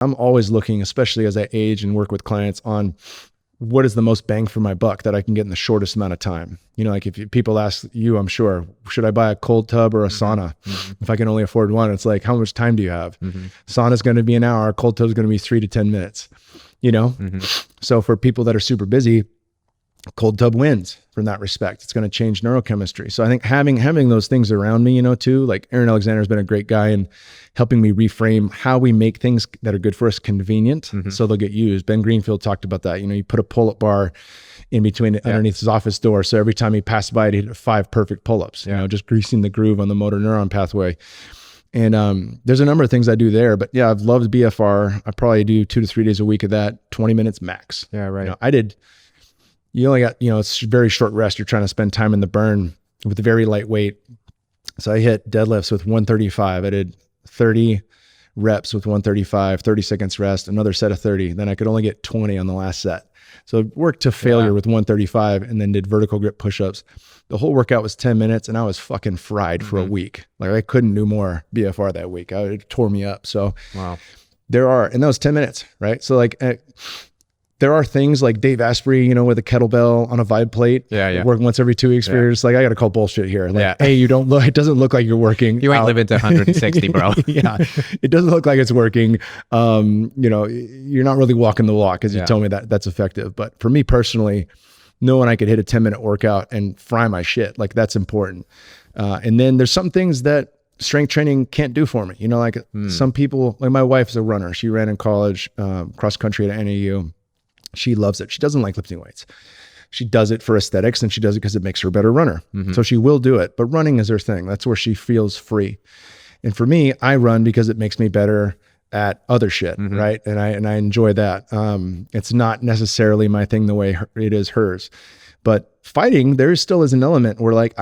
I'm always looking, especially as I age and work with clients, on what is the most bang for my buck that I can get in the shortest amount of time. You know, like if people ask you, I'm sure, should I buy a cold tub or a sauna? If I can only afford one, it's like, how much time do you have? Sauna's going to be an hour. Cold tub's going to be 3 to 10 minutes, you know? So for people that are super busy, cold tub wins from that respect. It's going to change neurochemistry. So I think having those things around me, you know, too, like Aaron Alexander has been a great guy in helping me reframe how we make things that are good for us convenient, so they'll get used. Ben Greenfield talked about that. You know, you put a pull-up bar in between underneath his office door, so every time he passed by, he'd hit 5 perfect pull-ups. You know, just greasing the groove on the motor neuron pathway. And there's a number of things I do there, but yeah, I've loved BFR. I probably do 2 to 3 days a week of that, 20 minutes max. Yeah, right. You know, you only got, you know, it's very short rest. You're trying to spend time in the burn with a very lightweight. So I hit deadlifts with 135. I did 30 reps with 135, 30 seconds rest, another set of 30. Then I could only get 20 on the last set. So I worked to failure with 135 and then did vertical grip push-ups. The whole workout was 10 minutes and I was fucking fried for a week. Like I couldn't do more BFR that week. It tore me up. So and that was 10 minutes, right? So like, there are things like Dave Asprey, you know, with a kettlebell on a Vibe plate. Work once every 2 weeks for years. Like, I got to call bullshit here. Like, hey, it doesn't look like you're working. You ain't living to 160, bro. It doesn't look like it's working. You know, you're not really walking the walk, as you told me that's effective. But for me personally, knowing I could hit a 10-minute workout and fry my shit, like that's important. And then there's some things that strength training can't do for me. You know, like some people, like my wife is a runner. She ran in college, cross country at NAU. She loves it. She doesn't like lifting weights. She does it for aesthetics and she does it because it makes her a better runner. So she will do it, but running is her thing. That's where she feels free. And for me, I run because it makes me better at other shit. Right. And I enjoy that. It's not necessarily my thing the way it is hers, but fighting, there still is an element where like,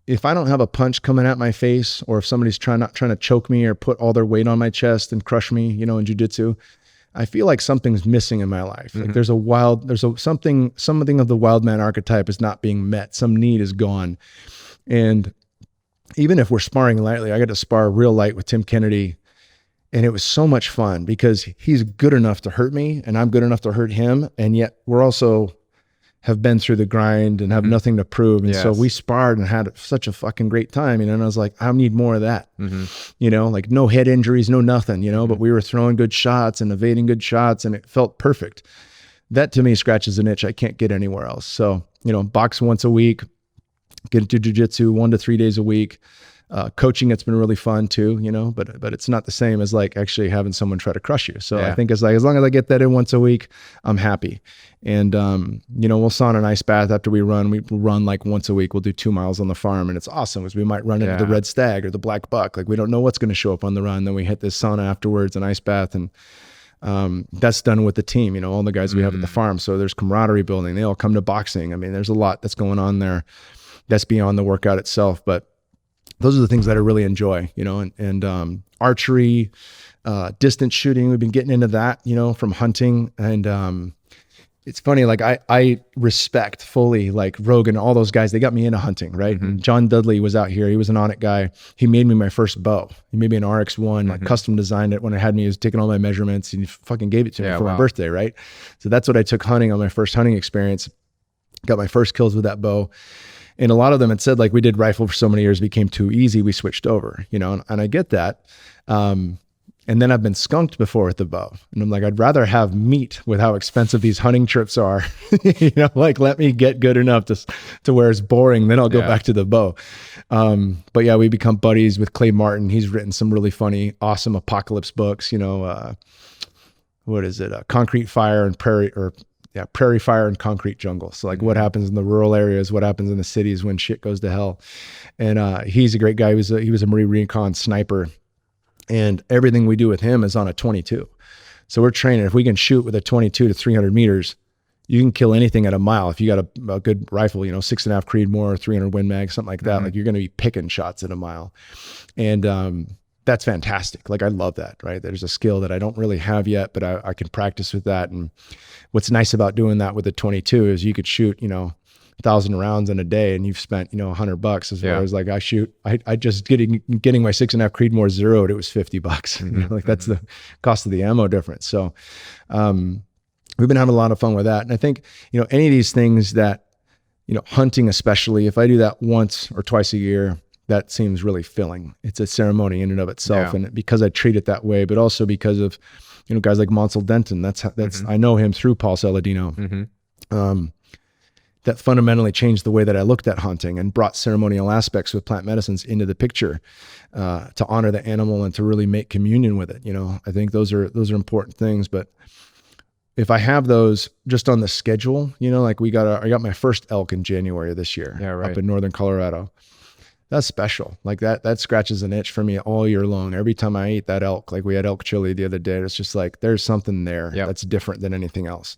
if I don't have a punch coming at my face, or if somebody's not trying to choke me or put all their weight on my chest and crush me, you know, in jiu-jitsu, I feel like something's missing in my life. Like something of the wild man archetype is not being met. Some need is gone. And even if we're sparring lightly, I got to spar real light with Tim Kennedy. And it was so much fun because he's good enough to hurt me and I'm good enough to hurt him. And yet we're also have been through the grind and have nothing to prove. And so we sparred and had such a fucking great time, you know, and I was like, I need more of that, you know, like no head injuries, no nothing, you know, but we were throwing good shots and evading good shots and it felt perfect. That to me scratches an itch I can't get anywhere else. So, you know, box once a week, get into jiu-jitsu 1 to 3 days a week. Coaching, it's been really fun too, you know, but it's not the same as like actually having someone try to crush you. So I think as long as I get that in once a week, I'm happy. And, you know, we'll sauna an ice bath after we run like once a week. We'll do 2 miles on the farm and it's awesome because we might run into the red stag or the black buck. Like we don't know what's going to show up on the run. Then we hit this sauna afterwards, an ice bath. And, that's done with the team, you know, all the guys we have at the farm. So there's camaraderie building. They all come to boxing. I mean, there's a lot that's going on there that's beyond the workout itself, but those are the things that I really enjoy, you know, and archery, distance shooting. We've been getting into that, you know, from hunting. And it's funny, like I respect fully like Rogan, all those guys, they got me into hunting, right? And John Dudley was out here. He was an Onnit guy. He made me my first bow. He made me an RX-1, like custom designed it when it had me. He was taking all my measurements and he fucking gave it to me for my birthday, right? So that's what I took hunting on my first hunting experience. Got my first kills with that bow. And a lot of them had said, like, we did rifle for so many years, it became too easy. We switched over, you know, and I get that. And then I've been skunked before with the bow. And I'm like, I'd rather have meat with how expensive these hunting trips are, you know, like let me get good enough to where it's boring. Then I'll go back to the bow. But yeah, we become buddies with Clay Martin. He's written some really funny, awesome apocalypse books, you know, what is it? Concrete Fire and Prairie Fire and Concrete Jungle. So like what happens in the rural areas, what happens in the cities when shit goes to hell. And he's a great guy. He was a Marine Recon sniper. And everything we do with him is on a 22. So we're training. If we can shoot with a 22 to 300 meters, you can kill anything at a mile. If you got a good rifle, you know, 6.5 Creedmoor, 300 Win Mag, something like that, like you're going to be picking shots at a mile. And that's fantastic. Like I love that, right? There's a skill that I don't really have yet, but I can practice with that. And what's nice about doing that with a 22 is you could shoot, you know, 1,000 rounds in a day and you've spent, $100 as far as like I just getting my 6.5 Creedmoor zeroed, it was $50. Like that's the cost of the ammo difference. So, we've been having a lot of fun with that. And I think, any of these things that, hunting, especially if I do that once or twice a year, that seems really filling. It's a ceremony in and of itself. And because I treat it that way, but also because of, guys like Monsell Denton, that's I know him through Paul Saladino. That fundamentally changed the way that I looked at hunting and brought ceremonial aspects with plant medicines into the picture, to honor the animal and to really make communion with it. I think those are important things. But if I have those just on the schedule, like I got my first elk in January of this year up in northern Colorado. That's special. Like that scratches an itch for me all year long. Every time I eat that elk, like we had elk chili the other day, it's just like there's something there that's different than anything else.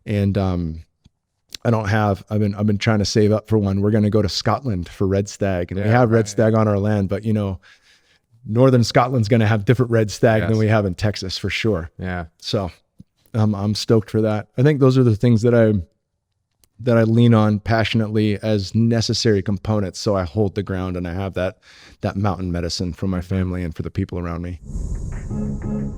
And I've been trying to save up for one. We're going to go to Scotland for red stag, and we have red stag on our land, but northern Scotland's going to have different red stag than we have in Texas for sure. Yeah. So I'm stoked for that. I think those are the things that I lean on passionately as necessary components. So I hold the ground and I have that mountain medicine for my family and for the people around me.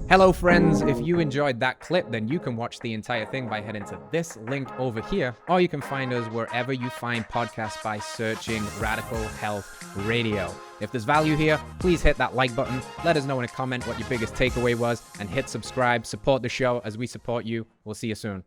Hello friends, if you enjoyed that clip, then you can watch the entire thing by heading to this link over here, or you can find us wherever you find podcasts by searching Radical Health Radio. If there's value here, please hit that like button, let us know in a comment what your biggest takeaway was, and hit subscribe, support the show as we support you. We'll see you soon.